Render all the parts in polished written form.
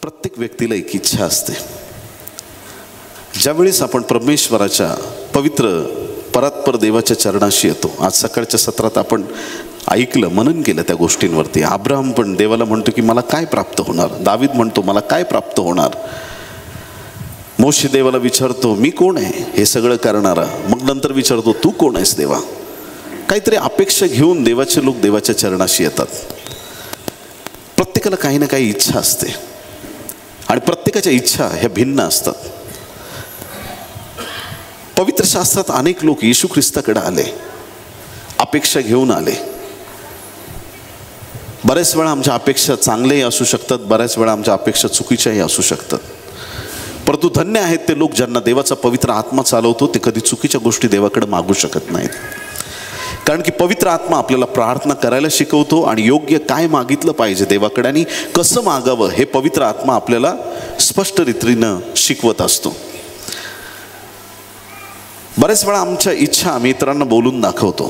प्रत्येक व्यक्तीला एक इच्छा असते. ज्यावेळेस आपण परमेश्वराच्या पवित्र परात्पर देवाच्या चरणाशी येतो, आज सकाळच्या सत्रात आपण ऐकलं, मनन केलं त्या गोष्टींवरती. अब्राहम पण देवाला म्हणतो की मला काय प्राप्त होणार, दावीद म्हणतो मला काय प्राप्त होणार, मोशे देवाला विचारतो मी कोण आहे हे सगळं करणारा, मग नंतर विचारतो तू कोण आहेस देवा. काहीतरी अपेक्षा घेऊन देवाचे लोक देवाच्या चरणाशी येतात. प्रत्येकाला काही ना काही इच्छा असते आणि प्रत्येकाच्या इच्छा ह्या भिन्न असतात. पवित्र शास्त्रात अनेक लोक येशू ख्रिस्ताकडे आले, अपेक्षा घेऊन आले. बऱ्याच वेळा आमच्या अपेक्षा चांगल्याही असू शकतात, बऱ्याच वेळा आमच्या अपेक्षा चुकीच्याही असू शकतात. परंतु धन्य आहेत ते लोक ज्यांना देवाचा पवित्र आत्मा चालवतो, ते कधी चुकीच्या गोष्टी देवाकडे मागू शकत नाहीत. कारण की पवित्र आत्मा आपल्याला प्रार्थना करायला शिकवतो आणि योग्य काय मागितलं पाहिजे देवाकडे आणि कसं मागावं हे पवित्र आत्मा आपल्याला स्पष्ट रीतीनं शिकवत असतो. बऱ्याच वेळा आमच्या इच्छा आम्ही इतरांना बोलून दाखवतो.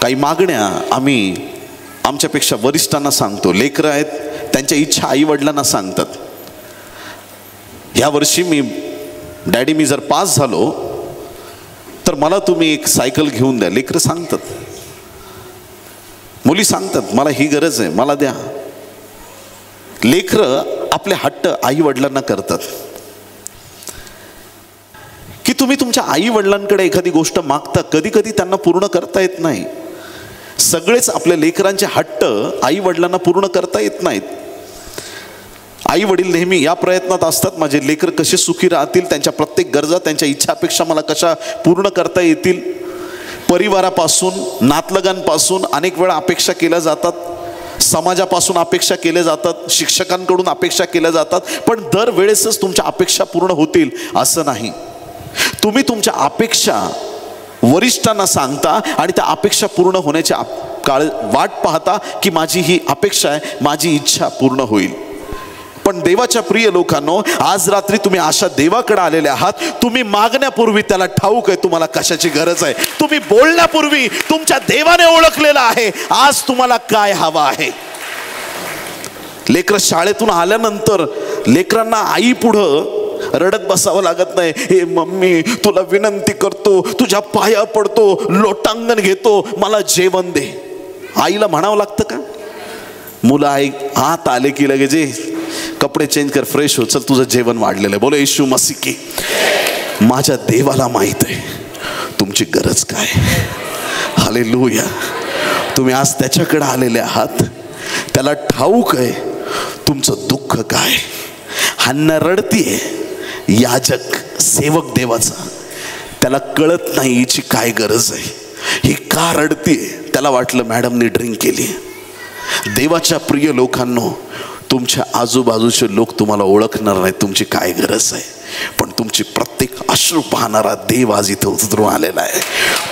काही मागण्या आम्ही आमच्यापेक्षा वरिष्ठांना सांगतो. लेकरं आहेत, त्यांच्या इच्छा आई वडिलांना सांगतात. ह्या वर्षी डॅडी मी जर पास झालो तर मला तुम्ही एक सायकल घेऊन द्या. लेकरं सांगतात, मुली सांगतात मला ही गरज आहे, मला द्या. लेकरं आपले हट्ट आई वडिलांना करतात. की तुम्ही तुमच्या आई वडिलांकडे एखादी गोष्ट मागता, कधी कधी त्यांना पूर्ण करता येत नाही. सगळेच आपल्या लेकरांचे हट्ट आई वडिलांना पूर्ण करता येत नाहीत. आई वडील नेहमी या प्रयत्नात असतात माझे लेकर कसे सुखी राहतील, त्यांच्या प्रत्येक गरजा त्यांच्या इच्छापेक्षा मला कशा पूर्ण करता येतील. परिवारापासून नातलगांपासून अनेक वेळा अपेक्षा केल्या जातात, समाजापासून अपेक्षा केल्या जातात, शिक्षकांकडून अपेक्षा केल्या जातात. पण दरवेळेसच तुमच्या अपेक्षा पूर्ण होतील असं नाही. तुम्ही तुमच्या अपेक्षा वरिष्ठांना सांगता आणि त्या अपेक्षा पूर्ण होण्याची वाट पाहता की माझी ही अपेक्षा आहे, माझी इच्छा पूर्ण होईल. पण देवाच्या प्रिय लोकांनो, आज रात्री तुम्ही अशा देवाकडे आलेले आहात. तुम्ही मागण्यापूर्वी त्याला ठाऊक आहे तुम्हाला कशाची गरज आहे. तुम्ही बोलण्यापूर्वी तुमच्या देवाने ओळखलेलं आहे आज तुम्हाला काय हवं आहे. लेकरं शाळेतून आल्यानंतर लेकरांना आई पुढं रडत बसावं लागत नाही. हे मम्मी तुला विनंती करतो, तुझ्या पाया पडतो, लोटांगण घेतो, मला जेवण दे. आईला म्हणावं लागतं का? मुलं आई आत आले की लगेच कपडे चेंज कर, फ्रेश हो, चल तुझं जेवण वाढलेलं आहे. बोलो येशू मसीह की. माझ्या देवाला माहित आहे तुमची गरज काय. हालेलुया. तुम्ही आज त्याच्याकडे आलेले आहात, त्याला ठाऊक आहे तुमचं दुःख काय. हन्ना रडतीये, याजक सेवक देवाचा, त्याला कळत नाही हिची काय गरज आहे, ही का रडतीये. त्याला वाटलं मॅडमने ड्रिंक केली. देवाच्या प्रिय लोकांनो, तुमच्या आजूबाजूचे लोक तुम्हाला ओळखणार नाहीत तुमची काय गरज आहे, पण तुमची प्रत्येक अश्रू पाहणारा देव आज इथं उतरून आलेला आहे.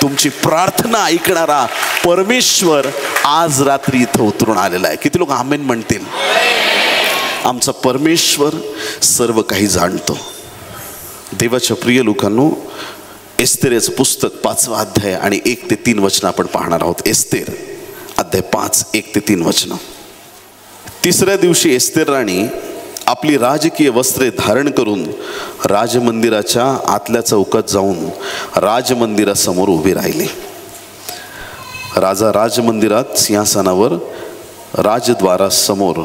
तुमची प्रार्थना ऐकणारा परमेश्वर आज रात्री इथं उतरून आलेला आहे. किती लोक आमेन म्हणतील? आमचा परमेश्वर सर्व काही जाणतो. देवाच्या प्रिय लोकांनो, एस्तेरचं पुस्तक 5वा अध्याय आणि 1 ते 3 वचन आपण पाहणार आहोत. एस्तेर अध्याय 5 1 ते 3 वचन. तिसऱ्या दिवशी एस्तेर राणी आपली राजकीय वस्त्रे धारण करून राजमंदिराच्या आतल्या चौकात जाऊन राजमंदिरासमोर उभी राहिली. राजा राजमंदिरात सिंहासनावर राजद्वारासमोर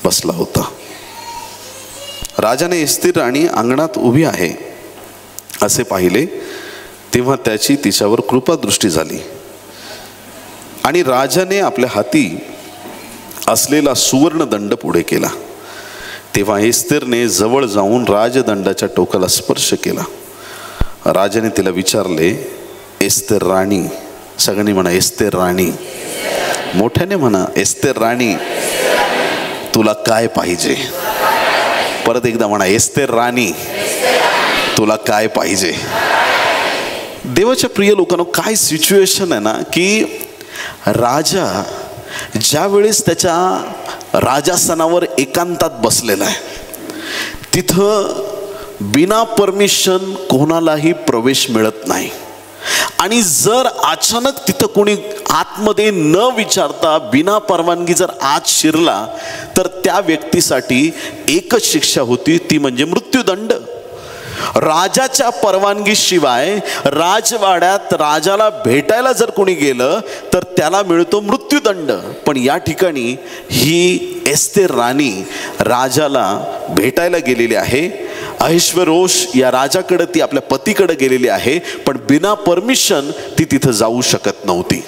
बसला होता. राजाने एस्तेर राणी अंगणात उभी आहे असे पाहिले तेव्हा त्याची तिच्यावर कृपादृष्टी झाली आणि राजाने आपल्या हाती असलेला सुवर्णदंड पुढे केला. तेव्हा एस्तेरने जवळ जाऊन राजदंडाच्या टोकाला स्पर्श केला. राजाने तिला विचारले, एस्तेर राणी. सगळ्यांनी म्हणा एस्तेर राणी, मोठ्याने म्हणा एस्तेर राणी, तुला काय पाहिजे. परत एकदा म्हणा एस्तेर राणी, तुला काय पाहिजे. देवाच्या प्रिय लोकांनो, काय सिच्युएशन आहे ना की राजा ज्या वेळेस त्याच्या राजासनावर एकांतात बसलेला आहे, तिथं बिना परमिशन कोणालाही प्रवेश मिळत नाही. आणि जर अचानक तिथं कोणी आतमध्ये न विचारता बिना परवानगी जर आत शिरला तर त्या व्यक्तीसाठी एकच शिक्षा होती, ती म्हणजे मृत्यूदंड. राजाच्या परवानगीशिवाय राजवाड्यात राजाला भेटायला जर कोणी गेलं तर त्याला मिळतो मृत्यूदंड. पण या ठिकाणी ही एस्तेर राणी राजाला भेटायला गेलेली आहे. अहश्वेरोष या राजाकडे ती आपल्या पतीकडे गेलेली आहे, पण बिना परमिशन ती तिथं जाऊ शकत नव्हती.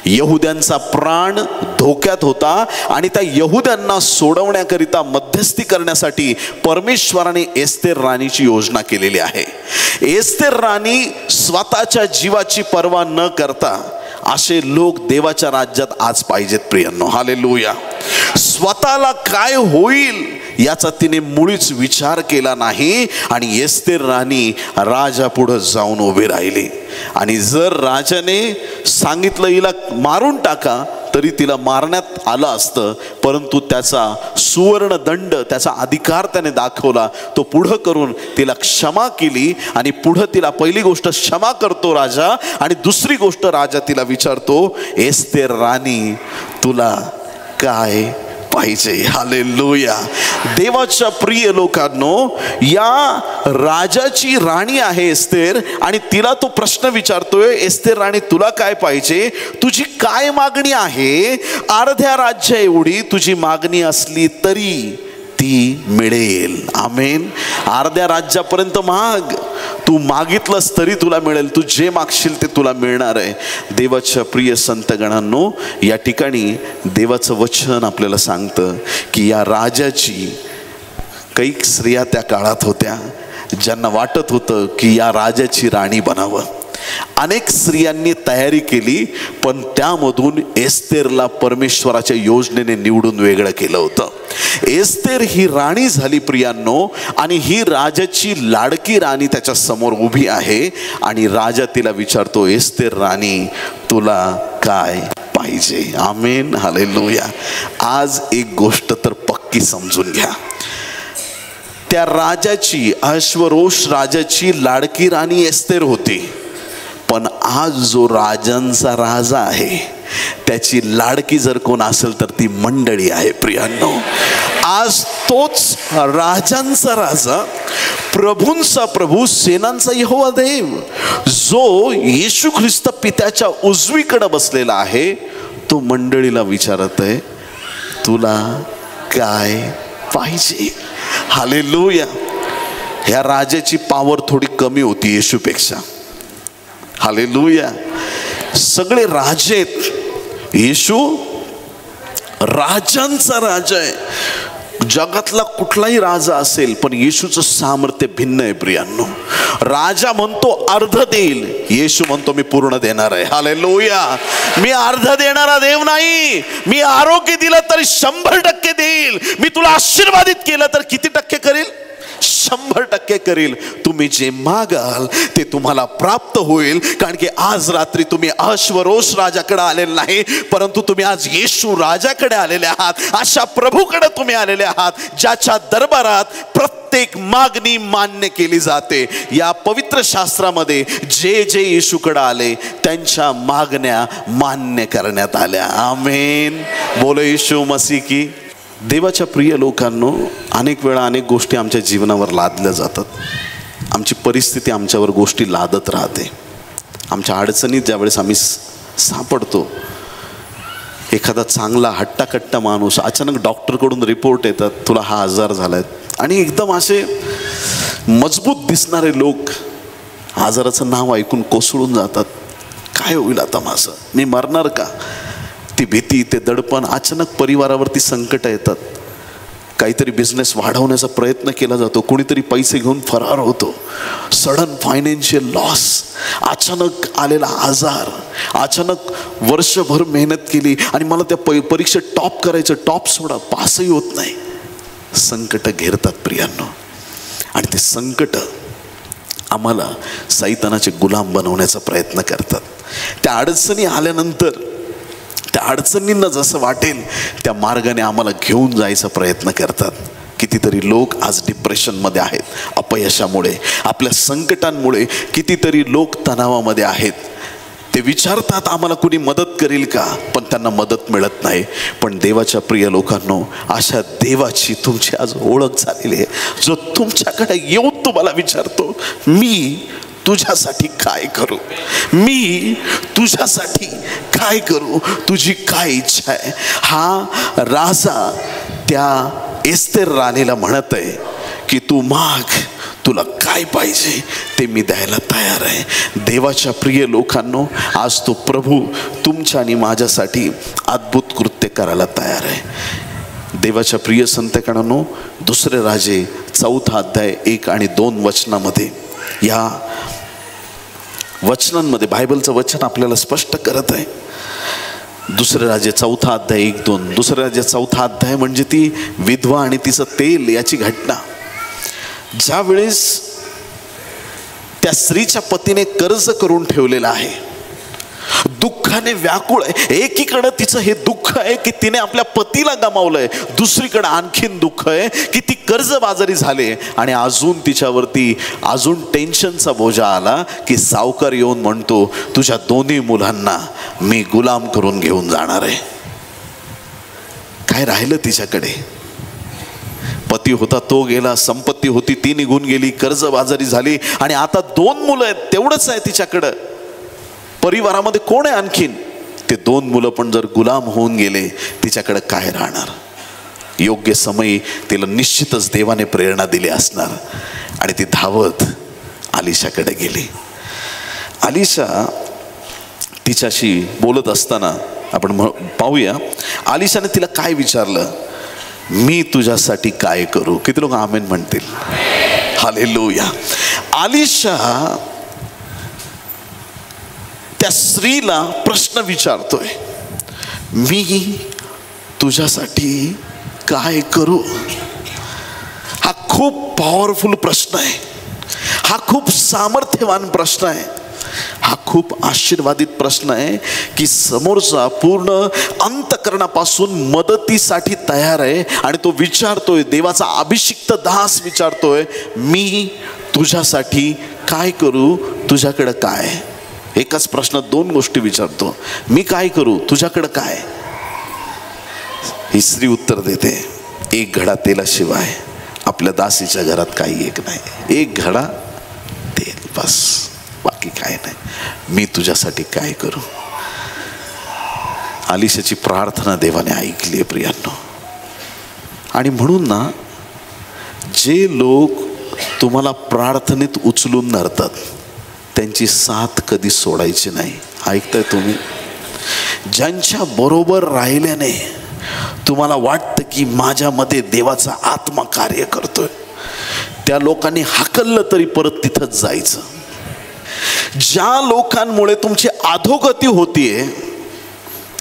यहुद्यांचा प्राण धोक्यात होता आणि त्या यहुद्यांना सोडवण्याकरिता मध्यस्थी करण्यासाठी परमेश्वराने एस्तेर राणीची योजना केलेली आहे. एस्तेर राणी स्वतःच्या जीवाची पर्वा न करता असे लोक देवाच्या राज्यात आज पाहिजेत प्रियांनो. हालेलुया. स्वतःला काय होईल याचा तिने मुळीच विचार केला नाही आणि एस्तेर राणी राजा पुढे जाऊन उभी राहिली. आणि जर राजाने सांगितलं हिला मारून टाका तरी तिला मारण्यात आलं असतं, परंतु त्याचा सुवर्ण दंड, त्याचा अधिकार त्याने दाखवला. तो पुढं करून तिला क्षमा केली आणि पुढं तिला पहिली गोष्ट क्षमा करतो राजा, आणि दुसरी गोष्ट राजा तिला विचारतो, एस्तेर राणी तुला काय पाहिजे. हालेलुया. देवाच्या प्रिय लोकांनो, या राजाची राणी आहे एस्तेर आणि तिला तो प्रश्न विचारतोय, एस्तेर राणी तुला काय पाहिजे, तुझी काय मागणी आहे. अर्ध्या राज्य एवढी तुझी मागणी असली तरी ती मिळेल. आमेन. अर्ध्या राज्यापर्यंत माग, तू मागितलंस तरी तुला मिळेल. तू जे मागशील ते तुला मिळणार आहे. देवाच्या प्रिय संतगणांनो, या ठिकाणी देवाचं वचन आपल्याला सांगतं की या राजाची काही स्त्रिया त्या काळात होत्या ज्यांना वाटत होतं की या राजाची राणी बनावं. अनेक स्त्रियांनी तयारी केली, पण त्यामधून एस्तेरला परमेश्वराच्या योजनेने निवडून वेगळं केलं होतं. एस्तेर ही राणी झाली प्रियांनो, आणि ही राजाची लाडकी राणी त्याच्या समोर उभी आहे आणि राजा तिला विचारतो, एस्तेर राणी तुला काय पाहिजे. आमेन. हालेलुया. आज एक गोष्ट तर पक्की समजून घ्या, त्या राजाची, अहश्वेरोष राजाची लाडकी राणी एस्तेर होती, पण आज जो राजांचा राजा आहे त्याची लाडकी जर कोण असेल तर ती मंडळी आहे प्रियांनो. आज तोच राजांचा राजा, प्रभूंचा प्रभू, सेनांचा यहोवा देव, जो येशू ख्रिस्त पित्याच्या उजवीकडे बसलेला आहे, तो मंडळीला विचारत आहे, तुला काय पाहिजे. हालेलुया. ह्या राजाची पॉवर थोडी कमी होती येशूपेक्षा. हालेलुया. सगळे राजे आहेत, येशू राजांचा राजा आहे. जगातला कुठलाही राजा असेल पण येशूचं सामर्थ्य भिन्न आहे प्रियांनो. राजा म्हणतो अर्ध देईल, येशू म्हणतो मी पूर्ण देणार आहे. हालेलुया. मी अर्ध देणारा देव नाही. मी आरोग्य दिलं तर 100% देईल. मी तुला आशीर्वादित केलं तर किती टक्के करेल? 100% करेल. तुम्ही जे मागाल ते तुम्हाला प्राप्त होईल, कारण की आज रात्री तुम्ही अहश्वेरोष राजाकडे आलेले नाही, परंतु तुम्ही आज येशू राजाकडे आलेले आहात. अशा प्रभूकडे तुम्ही आलेले आहात ज्याच्या दरबारात प्रत्येक मागणी मान्य केली जाते. या पवित्र शास्त्रामध्ये जे जे येशूकडे आले त्यांच्या मागण्या मान्य करण्यात आल्या. आमेन. बोलो येशू मसीह की. देवाच्या प्रिय लोकांनो, अनेक वेळा अनेक गोष्टी आमच्या जीवनावर लादल्या जातात. आमची परिस्थिती आमच्यावर गोष्टी लादत राहते. आमच्या अडचणीत ज्यावेळेस आम्ही सापडतो, एखादा चांगला हट्टाकट्टा माणूस, अचानक डॉक्टरकडून रिपोर्ट येतात, तुला हा आजार झालाय, आणि एकदम असे मजबूत दिसणारे लोक आजाराचं नाव ऐकून कोसळून जातात. काय होईल आता माझं, मी मरणार का? ती भीती, ते दडपण. अचानक परिवारावरती संकट येतात. काहीतरी बिझनेस वाढवण्याचा प्रयत्न केला जातो, कोणीतरी पैसे घेऊन फरार होतो. सडन फायनान्शियल लॉस, अचानक आलेला आजार, अचानक वर्षभर मेहनत केली आणि मला त्या परीक्षेत टॉप करायचं, टॉप सोडा, पासही होत नाही. संकट घेरतात प्रियांनो, आणि ते संकट आम्हाला सैतानाचे गुलाम बनवण्याचा प्रयत्न करतात. त्या अडचणी आल्यानंतर त्या अडचणींना जसं वाटेल त्या मार्गाने आम्हाला घेऊन जायचा प्रयत्न करतात. कितीतरी लोक आज डिप्रेशनमध्ये आहेत अपयशामुळे, आपल्या संकटांमुळे. कितीतरी लोक तणावामध्ये आहेत. ते विचारतात आम्हाला कुणी मदत करेल का, पण त्यांना मदत मिळत नाही. पण देवाच्या प्रिय लोकांनो, अशा देवाची तुमची आज ओळख झालेली आहे, जो तुमच्याकडे येऊन तुम्हाला विचारतो, मी तुझ्यासाठी काय करू, मी तुझ्यासाठी काय करू, तुझी काय इच्छा आहे. हा राजा त्या एस्तेर राणीला म्हणत आहे की तू माग, तुला काय पाहिजे ते मी द्यायला तयार आहे. देवाच्या प्रिय लोकांनो, आज तो प्रभू तुमच्या आणि माझ्यासाठी अद्भुत कृत्य करायला तयार आहे. देवाच्या प्रिय संतकांनो, दुसरे राजे 4 अध्याय 1 आणि 2 वचनामध्ये, या वचनांमध्ये बायबलचं वचन आपल्याला स्पष्ट करत आहे. दुसरे राजे 4 अध्याय 1-2. दुसरे राजे 4 अध्याय म्हणजे ती विधवा आणि तिचं तेल याची घटना. ज्या वेळेस त्या स्त्रीच्या पतीने कर्ज करून ठेवलेलं आहे, दुःखाने व्याकुळ आहे. एकीकडे तिचं हे दुःख आहे की तिने आपल्या पतीला गमावलंय, दुसरीकडे आणखीन दुःख आहे की ती कर्जबाजारी झाले आणि अजून तिच्यावरती अजून टेन्शनचा बोजा आला की सावकार येऊन म्हणतो तुझ्या दोन्ही मुलांना मी गुलाम करून घेऊन जाणार आहे. काय राहिलं तिच्याकडे? पती होता तो गेला, संपत्ती होती ती निघून गेली, कर्जबाजारी झाली आणि आता 2 मुलं आहेत, तेवढंच आहे तिच्याकडं. परिवारामध्ये कोण आहे आणखीन? ते 2 मुलं पण जर गुलाम होऊन गेले, तिच्याकडे काय राहणार? योग्य समयी तिला निश्चितच देवाने प्रेरणा दिली असणार आणि ती धावत आलिशाकडे गेली. आलिशा तिच्याशी बोलत असताना आपण पाहूया, आलिशाने तिला काय विचारलं, मी तुझ्यासाठी काय करू? किती लोक आमेन म्हणतील? हालेलुया. आलिशा त्या स्त्रीला प्रश्न विचारतोय, मी तुझ्यासाठी काय करू? हा खूप पॉवरफुल प्रश्न आहे, हा खूप सामर्थ्यवान प्रश्न आहे, हा खूप आशीर्वादित प्रश्न आहे की समोरचा पूर्ण अंतःकरणापासून मदतीसाठी तयार आहे आणि तो विचारतोय, देवाचा अभिषिक्त दास विचारतोय, मी तुझ्यासाठी काय करू, तुझ्याकडे काय? एकाच प्रश्न 2 गोष्टी विचारतो, मी काय करू, तुझ्याकडे काय? ही स्त्री उत्तर देते, 1 घडा तेलाशिवाय आपल्या दासीच्या घरात काही एक नाही. 1 घडा तेल, बस, बाकी काय नाही. मी तुझ्यासाठी काय करू? आलिशाची प्रार्थना देवाने ऐकली आहे प्रियांनो. आणि म्हणून ना, जे लोक तुम्हाला प्रार्थनेत उचलून धरतात त्यांची साथ कधी सोडायची नाही. ऐकताय तुम्ही? ज्यांच्या बरोबर राहिल्याने तुम्हाला वाटतं की माझ्यामध्ये देवाचा आत्मा कार्य करतोय, त्या लोकांनी हाकललं तरी परत तिथंच जायचं. ज्या लोकांमुळे तुमची अधोगती होतीये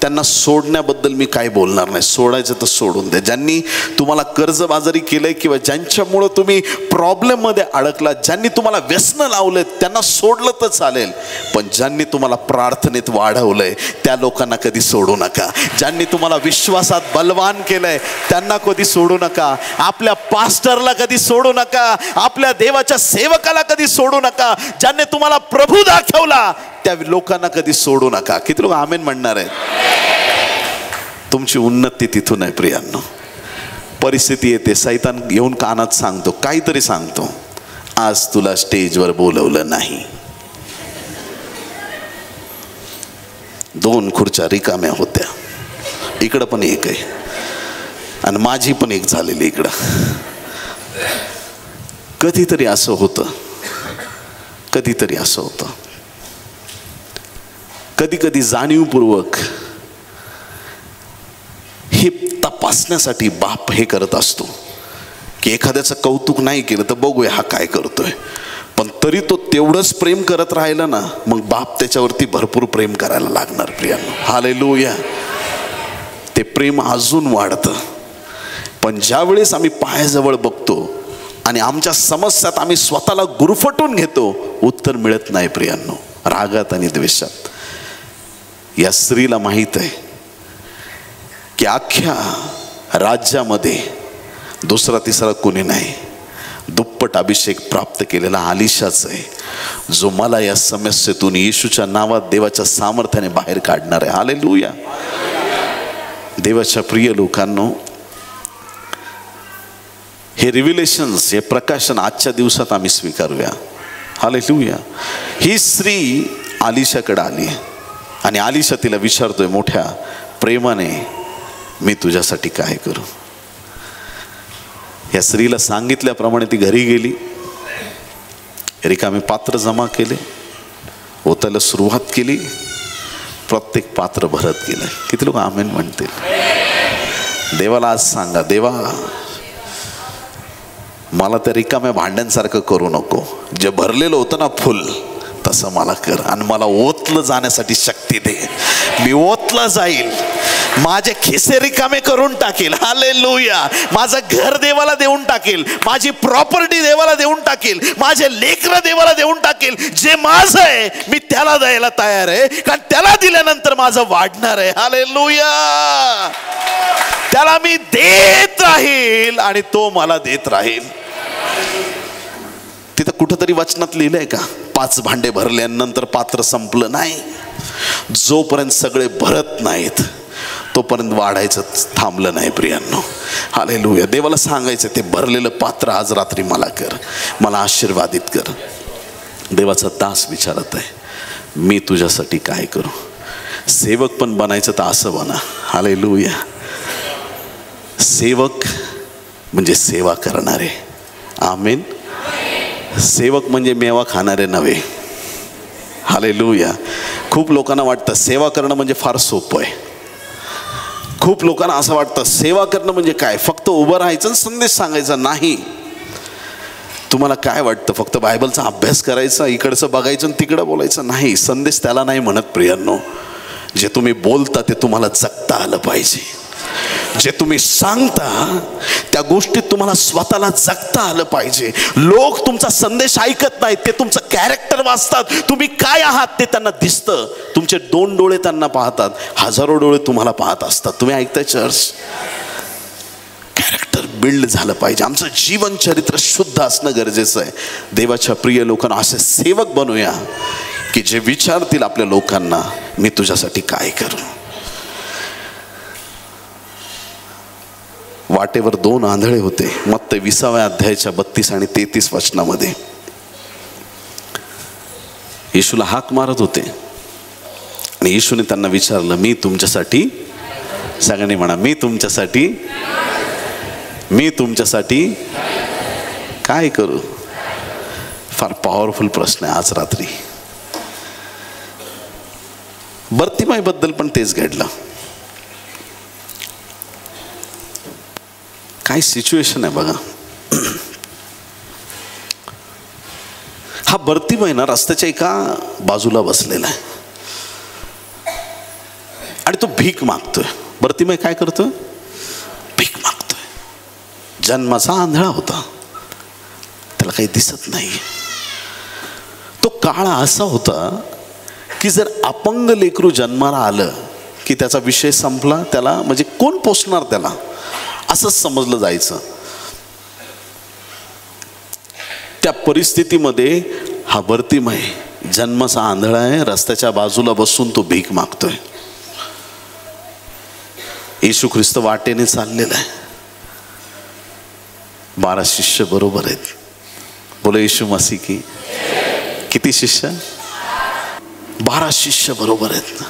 त्यांना सोडण्याबद्दल मी काय बोलणार नाही. सोडायचं तर सोडून द्या. ज्यांनी तुम्हाला कर्जबाजारी केलंय किंवा ज्यांच्यामुळं तुम्ही प्रॉब्लेममध्ये अडकलात, ज्यांनी तुम्हाला व्यसन लावलंय त्यांना सोडलं तर चालेल, पण ज्यांनी तुम्हाला प्रार्थनेत वाढवलंय त्या लोकांना कधी सोडू नका. ज्यांनी तुम्हाला विश्वासात बलवान केलंय त्यांना कधी सोडू नका. आपल्या पास्टरला कधी सोडू नका. आपल्या देवाच्या सेवकाला कधी सोडू नका. ज्यांनी तुम्हाला प्रभू दाखवला त्या लोकांना कधी सोडू नका. किती लोक आमेन म्हणणार आहेत? तुमची उन्नती तिथून आहे प्रियांनो. परिस्थिती येते, सैतान येऊन कानात सांगतो, काहीतरी सांगतो, आज तुला स्टेजवर बोलवलं नाही. 2 खुर्च्या रिकाम्या होत्या, इकडं पण एक आहे आणि माझी पण एक झालेली इकडं. कधीतरी असं होतं, कधीतरी असं होतं. कधी कधी जाणीवपूर्वक हे तपासण्यासाठी बाप हे करत असतो की एखाद्याचं कौतुक नाही केलं तर बघूया हा काय करतोय. पण तरी तो तेवढंच प्रेम करत राहिला ना, मग बाप त्याच्यावरती भरपूर प्रेम करायला लागणार प्रियांनो. हालेलुया. ते प्रेम अजून वाढतं. पण ज्या वेळेस आम्ही पायाजवळ बघतो आणि आमच्या समस्यात आम्ही स्वतःला गुरफटून घेतो, उत्तर मिळत नाही प्रियांनो, रागात आणि द्वेषात. या स्त्रीला माहित आहे की अख्ख्या राज्यामध्ये दुसरा तिसरा कोणी नाही. दुप्पट दुप्पट अभिषेक प्राप्त केलेला अलिशाच आहे, जो मला या समस्येतून येशूच्या नावात देवाच्या सामर्थ्याने बाहेर काढणार आहे. हालेलुया. देवाच्या प्रिय लोकांनो, हे रिव्हिलेशन्स, हे प्रकाशन आजच्या दिवसात आम्ही स्वीकारूया. हालेलुया. ही स्त्री अलिशाकडे आली आणि अलिशा तिला विचारतोय मोठ्या प्रेमाने, मी तुझ्यासाठी काय करू? या स्त्रीला सांगितल्याप्रमाणे ती घरी गेली, रिकामे पात्र जमा केले, ओतायला सुरुवात केली, प्रत्येक पात्र भरत गेलं. किती लोक आमेन म्हणतील? देवाला आज सांगा, देवा मला त्या रिकाम्या भांड्यांसारखं करू नको, जे भरलेलं होतं ना फुल तसं मला कर, आणि मला ओतलं जाण्यासाठी शक्ती दे. मी ओतलं जाईल, माझे खिसे रिकामे करून टाकेल. हालेलुया. माझं घर देवाला देऊन टाकेल, माझी प्रॉपर्टी देवाला देऊन टाकेल, माझे लेकरं देवाला देऊन टाकेल. जे माझं आहे मी त्याला द्यायला तयार आहे, कारण त्याला दिल्यानंतर माझं वाढणार आहे. हालेलुया. त्याला मी देत राहील आणि तो मला देत राहील. तिथं कुठंतरी वचनात लिहिलंय का 5 भांडे भरल्यानंतर पात्र संपलं? नाही. जोपर्यंत सगळे भरत नाहीत तोपर्यंत वाढायचं थांबलं नाही प्रियांनो. हालेलुया. देवाला सांगायचं, ते भरलेलं पात्र आज रात्री मला कर, मला आशीर्वादित कर. देवाचा दास विचारत आहे, मी तुझ्यासाठी काय करू? सेवक पण बनायचं तर असं बना. हालेलुया. सेवक म्हणजे सेवा करणारे. आमेन. सेवक म्हणजे मेवा खाणारे नव्हे. हालेलुया. खूप लोकांना वाटतं सेवा करणं म्हणजे फार सोपं आहे. खूप लोकांना असं वाटतं सेवा करणं म्हणजे काय, फक्त उभं राहायचं आणि संदेश सांगायचा. नाही. तुम्हाला काय वाटतं फक्त बायबलचा अभ्यास करायचा, इकडचं बघायचं आणि तिकडं बोलायचं? नाही. संदेश त्याला नाही म्हणत प्रियांनो. जे तुम्ही बोलता ते तुम्हाला जगता आलं पाहिजे. जे तुम्ही सांगता त्या गोष्टीत तुम्हाला स्वतःला जगता आलं पाहिजे. लोक तुमचा संदेश ऐकत नाहीत, ते तुमचं कॅरेक्टर वाचतात. तुम्ही काय आहात ते त्यांना दिसतं. तुमचे 2 डोळे त्यांना पाहतात, 1000 डोळे तुम्हाला पाहत असतात. तुम्ही ऐकताय चर्च? कॅरेक्टर बिल्ड झालं पाहिजे. आमचं जीवन चरित्र शुद्ध असणं गरजेचं आहे. देवाच्या प्रिय लोकांना असे सेवक बनूया की जे विचारतील आपल्या लोकांना, मी तुझ्यासाठी काय करू? वाटेवर 2 आंधळे होते. मत्ती 20व्या अध्यायाच्या 32 आणि 33 वचनामध्ये येशूला हाक मारत होते आणि येशूने त्यांना विचारलं, मी तुमच्यासाठी, सगळ्यांनी म्हणा, मी तुमच्यासाठी काय करू? फार पॉवरफुल प्रश्न आहे आज रात्री. बर्तिमाई बद्दल पण तेच घडलं. काय सिच्युएशन आहे बघा. हा बर्तिमाई ना रस्त्याच्या एका बाजूला बसलेला आहे आणि तो भीक मागतोय. बर्तिमाई काय करतोय? भीक मागतोय. जन्माचा आंधळा होता, त्याला काही दिसत नाही. तो काळ असा होता की जर अपंग लेकरू जन्माला आलं की त्याचा विषय संपला. त्याला म्हणजे कोण पोसणार त्याला, असंच समजलं जायचं. त्या परिस्थितीमध्ये हा बर्तिमाई जन्माचा आंधळा आहे, रस्त्याच्या बाजूला बसून तो भीक मागतोय. येशू ख्रिस्त वाटेने चाललेला आहे. 12 शिष्य बरोबर आहेत. बोले येशू मसीह की. किती शिष्य? 12 शिष्य बरोबर आहेत.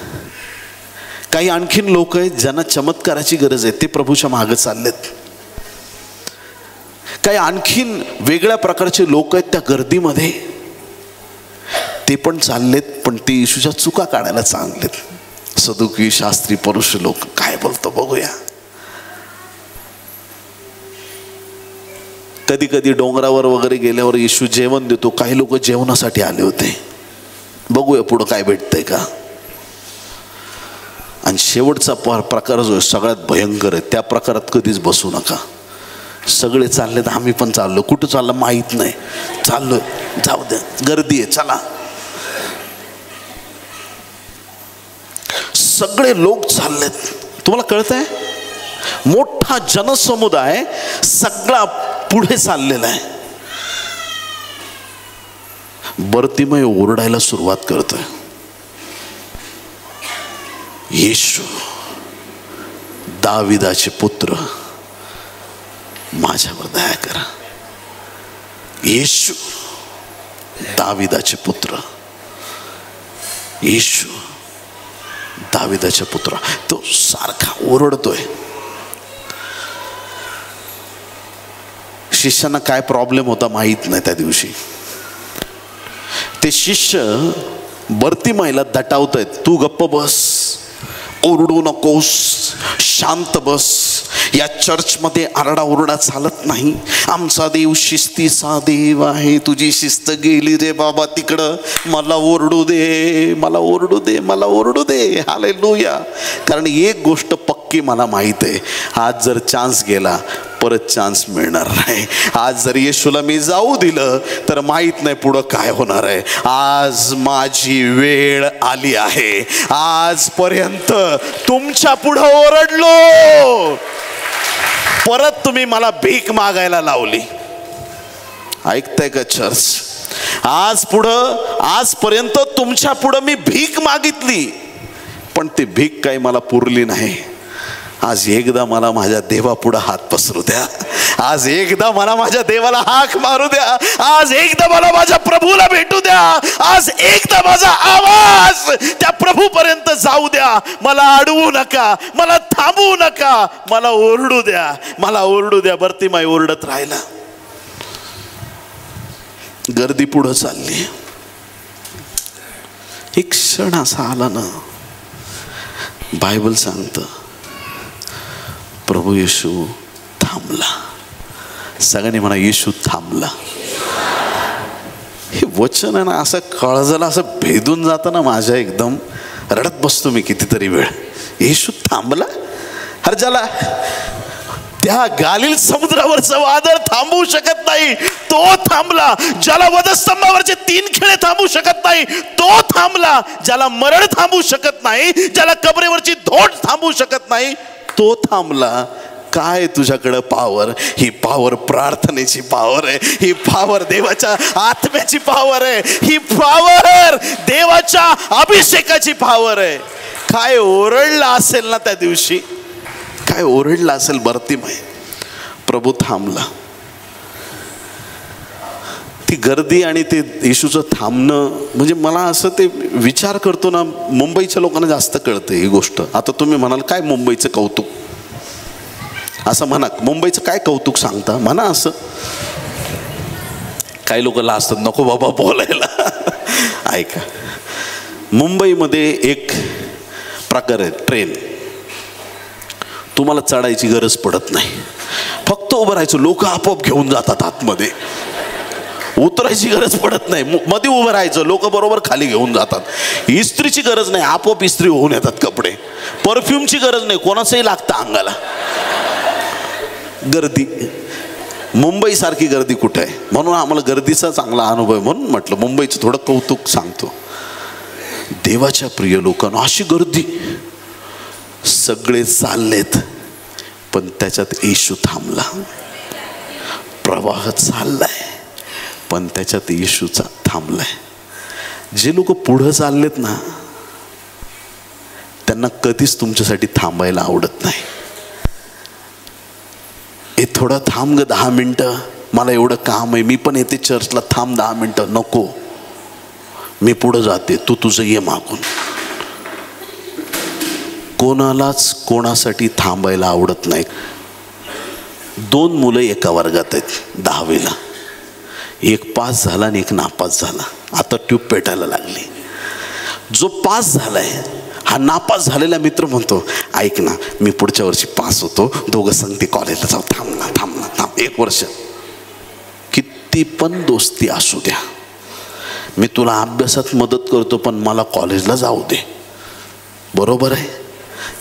काही आणखीन लोक आहेत ज्यांना चमत्काराची गरज आहे, ते प्रभूच्या मागे चाललेत. काही आणखीन वेगळ्या प्रकारचे लोक आहेत त्या गर्दीमध्ये, ते पण चाललेत, पण ते येशूच्या चुका काढायला चाललेत. सदुकी, शास्त्री, परुष लोक. काय बोलतो बघूया. कधी कधी डोंगरावर वगैरे गेल्यावर येशू जेवण देतो. काही लोक जेवणासाठी आले होते. बघूया पुढं काय भेटतंय का. आणि शेवटचा प्रकार जो सगळ्यात भयंकर आहे, त्या प्रकारात कधीच बसू नका. सगळे चाललेत, आम्ही पण चाललो. कुठं चाललं माहीत नाही, चाललोय, जाऊ द्या, गर्दी आहे, चला. सगळे लोक चाललेत. तुम्हाला कळतंय? मोठा जनसमुदाय सगळा पुढे चाललेला आहे. बर्तिमय ओरडायला सुरुवात करतोय, येशू दाविदाचे पुत्र माझ्यावर दया करा. येशू दाविदाचे पुत्र, येशू दाविदाचे पुत्र. तो सारखा ओरडतोय. शिष्यांना काय प्रॉब्लेम होता माहित नाही त्या दिवशी. ते शिष्य बर्तिमाईला दटावतायत, तू गप्प बस, ओरडू नकोस, शांत बस, या चर्चमध्ये आरडाओरडा चालत नाही, आमचा देव शिस्तीचा देव आहे, तुझी शिस्त गेली रे बाबा तिकडं, मला ओरडू दे, मला ओरडू दे, मला ओरडू दे. हालेलुया. कारण एक गोष्ट पक्की मला माहीत आहे, आज जर चान्स गेला परत चान्स मिळणार नाही. आज जर येशूला मी जाऊ दिलं तर माहीत नाही पुढं काय होणार आहे. आज माझी वेळ आली आहे. आजपर्यंत तुमच्या पुढं ओरडलो, परत तुम्ही मला भीक मागायला लावली. ऐकताय का चर्च? आजपर्यंत तुमच्या पुढं मी भीक मागितली, पण ती भीक काही मला पुरली नाही. आज एकदा मला माझ्या देवापुढं हात पसरू द्या. आज एकदा मला माझ्या देवाला हाक मारू द्या. आज एकदा मला माझ्या प्रभूला भेटू द्या. आज एकदा माझा आवाज त्या प्रभूपर्यंत जाऊ द्या. मला अडवू नका, मला थांबवू नका, मला ओरडू द्या, मला ओरडू द्या. बर्तिमाई ओरडत राहिला. गर्दी पुढं चालली. एक क्षण असा आला ना, बायबल सांगतं प्रभू येशू थांबला. सगळ्यांनी म्हणा, येशू थांबला. हे वचन आहे ना, असं कळजला, असं भेदून जातं ना माझ्या, एकदम रडत बसतो मी कितीतरी वेळ. येशू थांबला. अरे ज्याला त्या गालिल समुद्रावरचं वादळ थांबवू शकत नाही तो थांबला. ज्याला वधस्तंभावरचे 3 खिळे थांबवू शकत नाही तो थांबला. ज्याला मरण थांबवू शकत नाही, ज्याला कबरेवरची धोड थांबवू शकत नाही तो थांबला. काय तुझ्याकडं पॉवर? ही पॉवर प्रार्थनेची पॉवर आहे. ही पॉवर देवाच्या आत्म्याची पॉवर आहे. ही पॉवर देवाच्या अभिषेकाची पॉवर आहे. काय ओरडला असेल ना त्या दिवशी, काय ओरडला असेल बर्तिमाई. प्रभू थांबला. ती गर्दी आणि ते येशूचं थांबणं, म्हणजे मला असं ते विचार करतो ना, मुंबईच्या लोकांना जास्त कळतं ही गोष्ट. आता तुम्ही म्हणाल काय मुंबईचं कौतुक, असं म्हणा, मुंबईचं काय कौतुक सांगता म्हणा. असं काही लोक लाजतात, नको बाबा बोलायला. ऐका, मुंबईमध्ये एक प्रकार आहे, ट्रेन तुम्हाला चढायची गरज पडत नाही, फक्त उभं राहायचं, लोक आपोआप घेऊन जातात आतमध्ये. उतरायची गरज पडत नाही, मध्ये उभं राहायचं, लोक बरोबर खाली घेऊन जातात. इस्त्रीची गरज नाही, आपोआप इस्त्री होऊन येतात कपडे. परफ्यूमची गरज नाही, कोणाचंही लागतं अंगाला. गर्दी, मुंबई सारखी गर्दी कुठे आहे? म्हणून आम्हाला गर्दीचा चांगला अनुभव आहे, म्हणून म्हटलं मुंबईचं थोडं कौतुक सांगतो. देवाच्या प्रिय लोकांना अशी गर्दी, सगळे चाललेत, पण त्याच्यात येशू थांबला. प्रवाह चाललाय, पण त्याच्यात येशूचा थांबलाय. जे लोक पुढं चाललेत ना, त्यांना कधीच तुमच्यासाठी थांबायला आवडत नाही. हे थोडं थांब ग, 10 मिनटं, मला एवढं काम आहे, मी पण येते चर्चला, थांब 10 मिनटं. नको, मी पुढं जाते, तू तुझं ये मागून. कोणालाच कोणासाठी थांबायला आवडत नाही. 2 मुलं एका वर्गात आहेत 10वीला, एक पास झाला आणि एक नापास झाला. आता ट्यूब पेटायला लागली. जो पास झालाय, हा नापास झालेला मित्र म्हणतो, ऐक ना, मी पुढच्या वर्षी पास होतो, दोघं संगती कॉलेजला जाऊ. थांब ना, थांब ना, थांब 1 वर्ष. किती पण दोस्ती असू द्या, मी तुला अभ्यासात मदत करतो, पण मला कॉलेजला जाऊ दे. बरोबर आहे?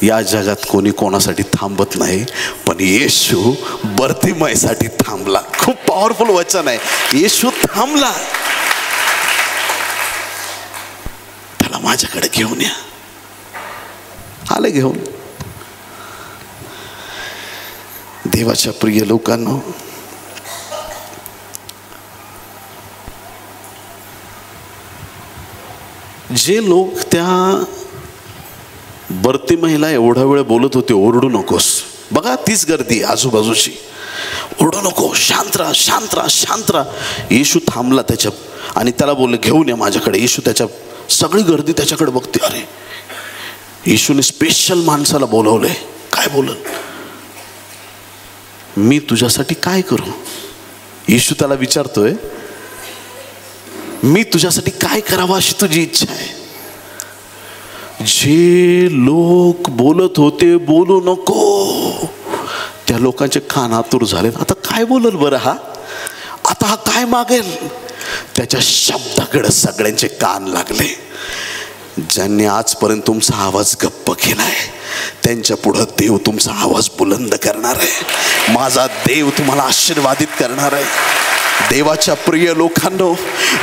या जगात कोणी कोणासाठी थांबत नाही, पण येशू बर्तिमाईसाठी थांबला. खूप पॉवरफुल वचन आहे. येशू थांबला. त्याला माझ्याकडे घेऊन या. आले घेऊन. देवाच्या प्रिय लोकांनो, जे लोक त्या बर्तिमाईला एवढा वेळ बोलत होते ओरडू नकोस, बघा तीच गर्दी आजूबाजूची, ओरडू नको, शांत राहा, शांत राहा, शांत राहा. येशू थांबला त्याच्या आणि त्याला बोलले घेऊन या माझ्याकडे. येशू त्याच्या सगळी गर्दी त्याच्याकडे बघते. अरे येशूने स्पेशल माणसाला बोलवलंय. काय बोलल? मी तुझ्यासाठी काय करू? येशू त्याला विचारतोय, मी तुझ्यासाठी काय करावं अशी तुझी इच्छा आहे? जे लोक बोलत होते बोलू नको, त्या लोकांचे कान आतुर झाले. आता काय बोलल बरं हा? आता हा काय मागेल? त्याच्या शब्दाकडे सगळ्यांचे कान लागले. ज्यांनी आजपर्यंत तुमचा आवाज गप्प केलाय त्यांच्या पुढं देव तुमचा आवाज बुलंद करणार आहे. माझा देव तुम्हाला आशीर्वादित करणार आहे. देवाच्या प्रिय लोकांनो,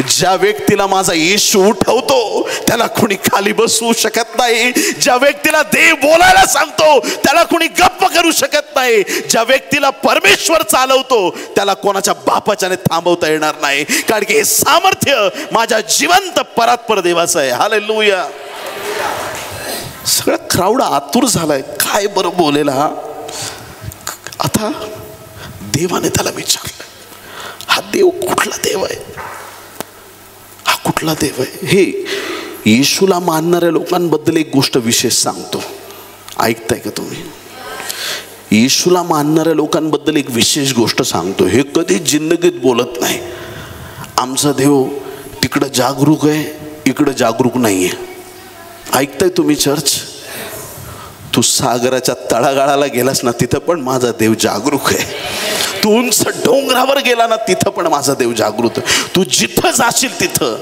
ज्या व्यक्तीला माझा येशू उठवतो त्याला कोणी खाली बसवू शकत नाही. ज्या व्यक्तीला देव बोलायला सांगतो त्याला कोणी गप्प करू शकत नाही. ज्या व्यक्तीला परमेश्वर चालवतो त्याला कोणाच्या बापाच्याने थांबवता येणार नाही, कारण की हे सामर्थ्य माझ्या जिवंत परात्पर देवाचं आहे. हालेलुया. सगळा क्राऊड आतुर झालाय, काय बरं बोलेल हा? आता देवाने त्याला विचारलं, हा देव कुठला देव आहे? हा कुठला देव आहे? हे येशूला मानणाऱ्या लोकांबद्दल एक गोष्ट विशेष सांगतो, ऐकताय का तुम्ही? येशूला मानणाऱ्या लोकांबद्दल एक विशेष गोष्ट सांगतो. हे कधी जिंदगीत बोलत नाही आमचा देव तिकडं जागरूक आहे, इकडं जागरूक नाहीये. ऐकताय तुम्ही चर्च? तू सागराच्या तळागाळाला गेलास ना तिथं पण माझा देव जागरूक आहे. तू उंच डोंगरावर गेला ना तिथं पण माझा देव जागरूक आहे. तू जिथं जाशील तिथं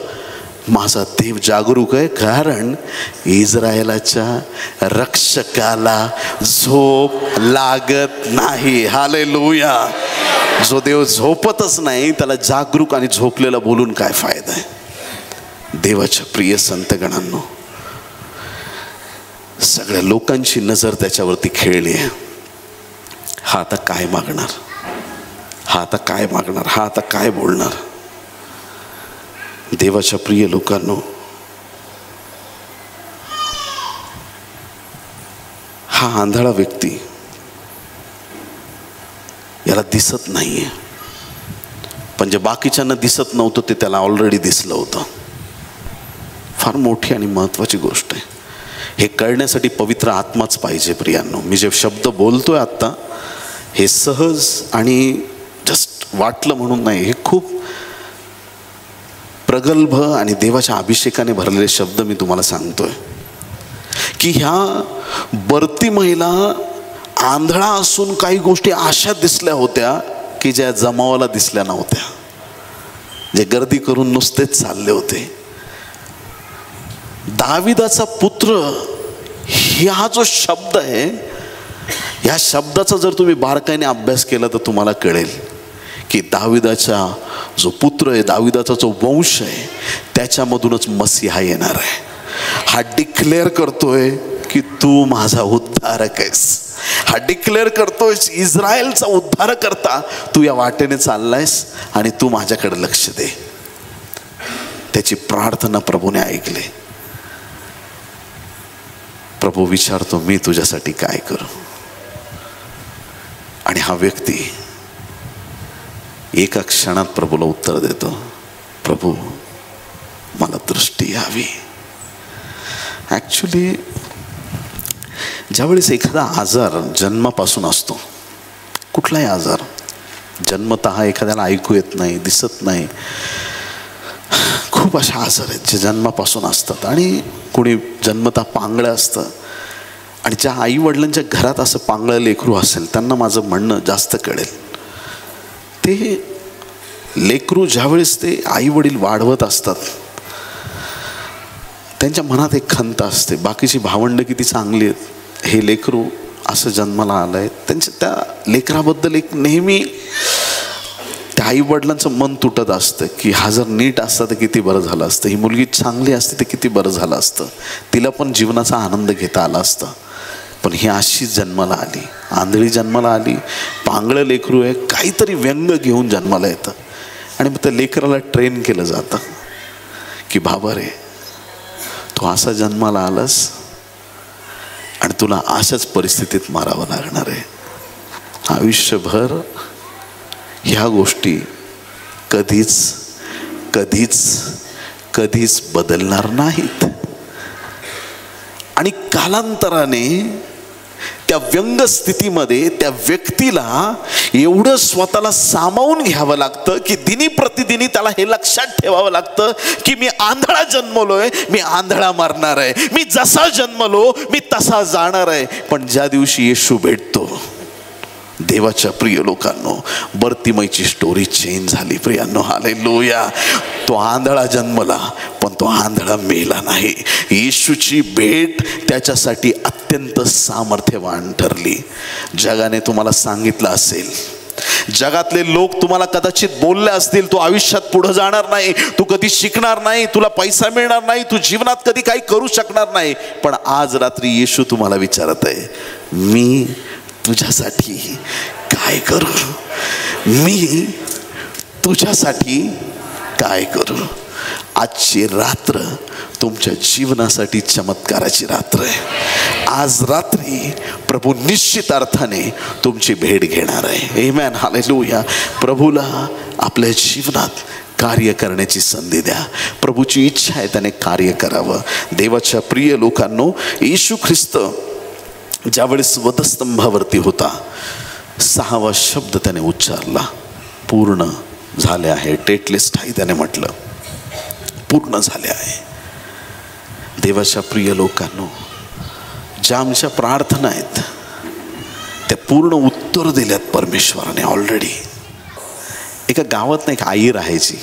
माझा देव जागरूक आहे, कारण इस्रायलाच्या रक्षकाला झोप लागत नाही. हालेलुया. जो देव झोपतच नाही त्याला जागरूक आणि झोपलेला बोलून काय फायदा आहे? देवाच्या प्रिय संतगणांनो, सगळ्या लोकांची नजर त्याच्यावरती खेळली आहे. हा आता काय मागणार? हा आता काय मागणार? हा आता काय बोलणार? देवाच्या प्रिय लोकांनो, हा आंधळा व्यक्ती याला दिसत नाहीये, पण जे बाकीच्यांना दिसत नव्हतं ते त्याला ऑलरेडी दिसलं होतं. फार मोठी आणि महत्वाची गोष्ट आहे. हे कळण्यासाठी पवित्र आत्माच पाहिजे प्रियांनो. मी जे शब्द बोलतोय आत्ता हे सहज आणि जस्ट वाटलं म्हणून नाही, हे खूप प्रगल्भ आणि देवाच्या अभिषेकाने भरलेले शब्द मी तुम्हाला सांगतोय. की ह्या बर्तिमाईला आंधळा असून काही गोष्टी अशा दिसल्या होत्या की ज्या जमावाला दिसल्या नव्हत्या, जे गर्दी करून नुसतेच चालले होते. दाविदाचा पुत्र हा जो शब्द आहे, या शब्दाचा जर तुम्ही बारकाईने अभ्यास केला तर तुम्हाला कळेल की दाविदाचा जो पुत्र आहे, दाविदाचा जो वंश आहे, त्याच्यामधूनच मसीहा येणार आहे. हा डिक्लेअर करतोय की तू माझा उद्धारक आहेस. हा डिक्लेअर करतोय इस्रायलचा उद्धार करता तू या वाटेने चाललायस आणि तू माझ्याकडे लक्ष दे. त्याची प्रार्थना प्रभूने ऐकली. प्रभू विचारतो, मी तुझ्यासाठी काय करू? आणि हा व्यक्ती एका क्षणात प्रभूला उत्तर देतो, प्रभू मला दृष्टी यावी. ॲक्च्युली ज्यावेळेस एखादा आजार जन्मापासून असतो, कुठलाही आजार जन्मतः एखाद्याला ऐकू येत नाही, दिसत नाही, खूप अशा आजार आहेत जे जन्मापासून असतात. आणि कोणी जन्मतः पांगळं असतं, आणि ज्या आई वडिलांच्या घरात असं पांगळं लेकरू असेल त्यांना माझं म्हणणं जास्त कळेल. ते लेकरू ज्यावेळेस ते आई वडील वाढवत असतात त्यांच्या मनात एक खंत असते, बाकीची भावंडं किती चांगली आहेत, हे लेकरू असं जन्माला आलंय. त्यांच्या त्या लेकराबद्दल एक नेहमी त्या आई वडिलांचं मन तुटत असतं की हा जर नीट असता तर किती बरं झालं असतं, ही मुलगी चांगली असते तर किती बरं झालं असतं, तिला पण जीवनाचा आनंद घेता आला असता. पण ही अशीच जन्माला आली, आंधळी जन्माला आली, पांगळं लेकरू आहे, काहीतरी व्यंग घेऊन जन्माला येतं. आणि मग त्या लेकराला ट्रेन केलं जातं की बाबा रे, तू असा जन्माला आलास आणि तुला अशाच परिस्थितीत मारावं लागणार आहे. आयुष्यभर ह्या गोष्टी कधीच कधीच कधीच बदलणार नाहीत. आणि कालांतराने त्या व्यंग स्थितीमध्ये त्या व्यक्तीला एवढं स्वतःला सामावून घ्यावं लागतं की दिनी प्रतिदिनी त्याला हे लक्षात ठेवावं लागतं की मी आंधळा जन्मलोय, मी आंधळा मरणार आहे, मी जसा जन्मलो मी तसा जाणार आहे. पण ज्या दिवशी येशू भेटतो, देवाच्या प्रिय लोकांनो, बर्तिमईची स्टोरी चेंज झाली प्रियांनो. हालेलुया. तो आंधळा जन्मला पण तो आंधळा मेला नाही. येशूची भेट त्याच्यासाठी अत्यंत सामर्थ्यवान ठरली. जगाने तुम्हाला सांगितलं असेल, जगातले लोक तुम्हाला कदाचित बोलले असतील, तू आयुष्यात पुढे जाणार नाही, तू कधी शिकणार नाही, तुला पैसा मिळणार नाही, तू जीवनात कधी काही करू शकणार नाही. पण आज रात्री येशू तुम्हाला विचारत आहे, मी तुझ्यासाठी काय करू? मी तुझ्यासाठी काय करू? आजची रात्र तुमच्या जीवनासाठी चमत्काराची रात्र आहे. आज रात्री प्रभू निश्चित अर्थाने तुमची भेट घेणार आहे. आमेन. हालेलुया. प्रभूला आपल्या जीवनात कार्य करण्याची संधी द्या. प्रभूची इच्छा आहे त्याने कार्य करावं. देवाच्या प्रिय लोकांनो, येशू ख्रिस्त ज्यावेळेस वधस्तंभावरती होता, 6वा शब्द त्याने उच्चारला, पूर्ण झाले आहे. डेटलिस्ट आहे त्याने म्हटलं, पूर्ण झाले आहे. देवाच्या प्रिय लोकांनो, ज्या आमच्या प्रार्थना आहेत त्या पूर्ण उत्तर दिल्यात परमेश्वराने ऑलरेडी. एका गावात नाही, एक आई राहायची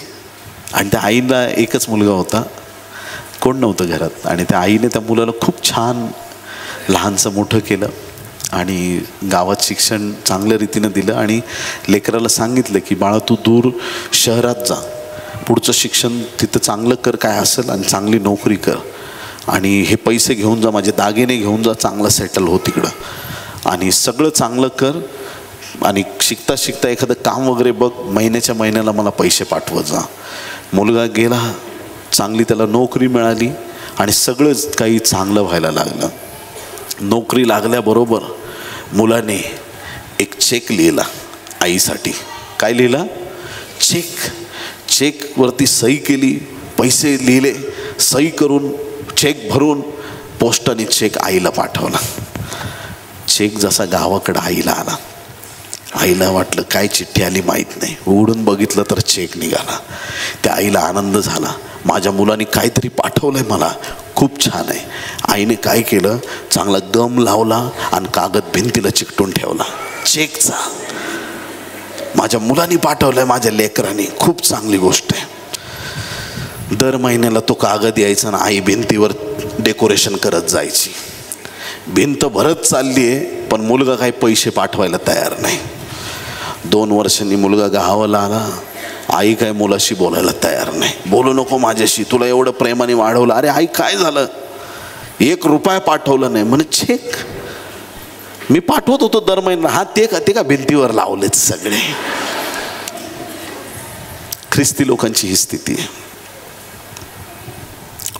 आणि त्या आईला एकच मुलगा होता, कोण नव्हतं घरात. आणि त्या आईने त्या मुलाला खूप छान लहानचं मोठं केलं आणि गावात शिक्षण चांगल्या रीतीनं दिलं आणि लेकराला सांगितलं की बाळा, तू दूर शहरात जा, पुढचं शिक्षण तिथं चांगलं कर, काय असेल, आणि चांगली नोकरी कर, आणि हे पैसे घेऊन जा, माझे दागिने घेऊन जा, चांगलं सेटल हो तिकडं, आणि सगळं चांगलं कर, आणि शिकता शिकता एखादं काम वगैरे बघ, महिन्याच्या महिन्याला मला पैसे पाठवत जा. मुलगा गेला, चांगली त्याला नोकरी मिळाली आणि सगळंच काही चांगलं व्हायला लागलं. नोकरी लागल्याबरोबर मुलाने एक चेक लिहिला आईसाठी. काय लिहिला? चेक. चेकवरती सही केली, पैसे लिहिले, सही करून चेक भरून पोस्टाने चेक आईला पाठवला. चेक जसा गावाकडं आईला आला, आईला वाटलं काय चिठ्ठी आली माहीत नाही. उघडून बघितलं तर चेक निघाला. त्या आईला आनंद झाला, माझ्या मुलाने काहीतरी पाठवलंय मला, खूप छान आहे. आईने काय केलं, चांगला गम लावला आणि कागद भिंतीला चिकटून ठेवला चेकचा. माझ्या मुलाने पाठवलंय, माझ्या लेकराने, खूप चांगली गोष्ट आहे. दर महिन्याला तो कागद यायचा ना, आई भिंतीवर डेकोरेशन करत जायची. भिंत भरत चालली आहे पण मुलगा काही पैसे पाठवायला तयार नाही. 2 वर्षांनी मुलगा गावाला आला, आई काय मुलाशी बोलायला तयार नाही. बोलू नको माझ्याशी, तुला एवढं प्रेमाने वाढवलं. अरे आई काय झालं? 1 रुपया पाठवलं नाही. म्हणे चेक मी पाठवत होतो दर महिना. हा ते का भिंतीवर लावलेत सगळे. ख्रिस्ती लोकांची ही स्थिती आहे.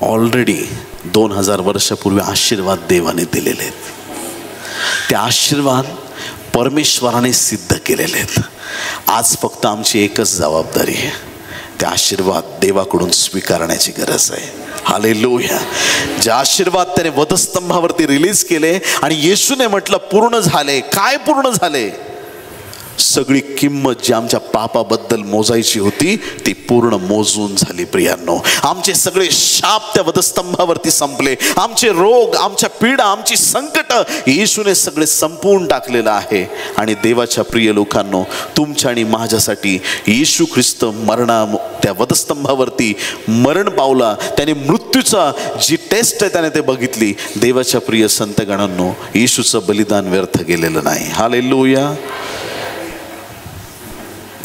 ऑलरेडी 2000 वर्षापूर्वी आशीर्वाद देवाने दिलेले आहेत. ते आशीर्वाद परमेश्वराने सिद्ध केलेले आहेत. आज फक्त आमची एकच जबाबदारी आहे, ते आशीर्वाद देवाकडून स्वीकारण्याची गरज आहे. हालेलुया. जे आशीर्वाद त्याने वधस्तंभावरती रिलीज केले आणि येशूने म्हटलं पूर्ण झाले. काय पूर्ण झाले? सगळी किंमत जी आमच्या पापाबद्दल मोजायची होती ती पूर्ण मोजून झाली प्रियांनो. आमचे सगळे शाप त्या वधस्तंभावरती संपले. आमचे रोग, आमच्या पीडा, आमची संकट येशूने सगळे संपवून टाकलेलं आहे. आणि देवाच्या प्रिय लोकांनो, तुमच्या आणि माझ्यासाठी येशू ख्रिस्त त्या वधस्तंभावरती मरण पावला. त्याने मृत्यूचा जी टेस्ट आहे त्याने ते बघितली. देवाच्या प्रिय संतगणांनो, येशूचं बलिदान व्यर्थ गेलेलं नाही. हालेलुया.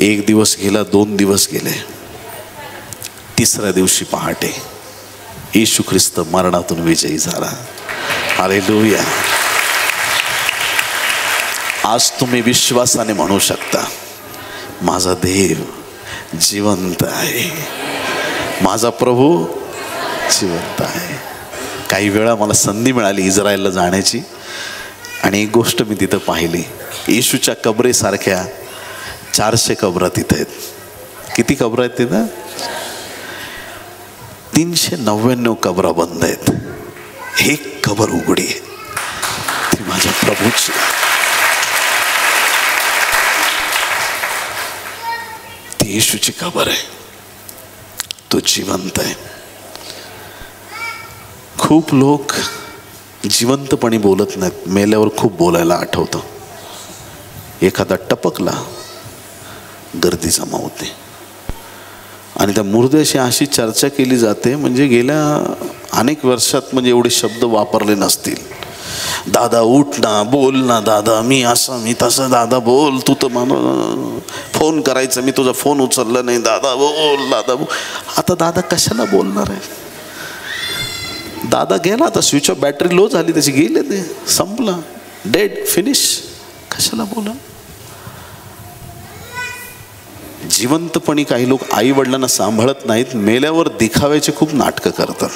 1 दिवस गेला, 2 दिवस गेले, 3ऱ्या दिवशी पहाटे येशू ख्रिस्त मरणातून विजयी झाला. हालेलुया. आज तुम्ही विश्वासाने म्हणू शकता, माझा देव जिवंत आहे, माझा प्रभू जिवंत आहे. काही वेळा मला संधी मिळाली इस्रायलला जाण्याची, आणि एक गोष्ट मी तिथं पाहिली. येशूच्या कबरेसारख्या 400 कबरं तिथे आहेत. किती कबरं आहेत तिथं? 399 कबरं बंद आहेत. एक कबर उघडी आहे, ती माझ्या प्रभूची. ती येशूची कबर आहे. तो जिवंत आहे. खूप लोक जिवंतपणी बोलत नाहीत, मेल्यावर खूप बोलायला आठवतं. एखादा टपकला गर्दी जमा होते, आणि त्या मुर्द्याशी अशी चर्चा केली जाते म्हणजे गेल्या अनेक वर्षात म्हणजे एवढे शब्द वापरले नसतील. दादा उठ ना, बोल ना दादा, मी असं मी तसं, दादा बोल, तू तर मला फोन करायचा, मी तुझा फोन उचलला नाही, दादा बोल, दादा बोल. आता दादा कशाला बोलणार आहे? दादा गेला, आता स्विच ऑफ, बॅटरी लो झाली त्याची, गेले, ते संपलं, डेड, फिनिश. कशाला बोला? जिवंतपणी काही लोक आई वडिलांना सांभाळत नाहीत, मेल्यावर दिखाव्याचे खूप नाटकं करतात.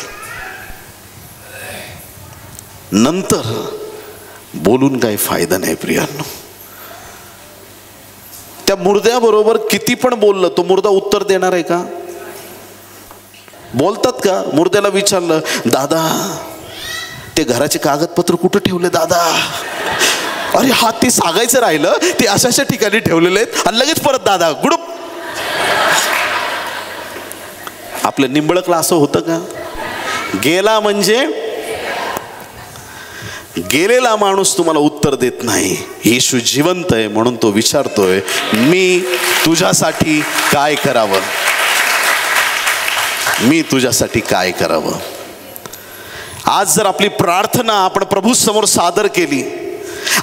नंतर बोलून काही फायदा नाही प्रियांनो. त्या मुर्द्याबरोबर किती पण बोललं, तो मुर्दा उत्तर देणार आहे का? बोलतात का? मुर्द्याला विचारलं, दादा ते घराचे कागदपत्र कुठं ठेवले दादा? अरे हा, ते सांगायचं राहिलं, ते अशा ठिकाणी ठेवलेले आहेत, आणि लगेच परत दादा गुडूप. आपल्या निंबळकला असं होतं का? गेला म्हणजे गेलेला माणूस तुम्हाला उत्तर देत नाही. येशू जिवंत आहे म्हणून तो विचारतोय, मी तुझ्यासाठी काय करावं? मी तुझ्यासाठी काय करावं? आज जर आपली प्रार्थना आपण प्रभू समोर सादर केली,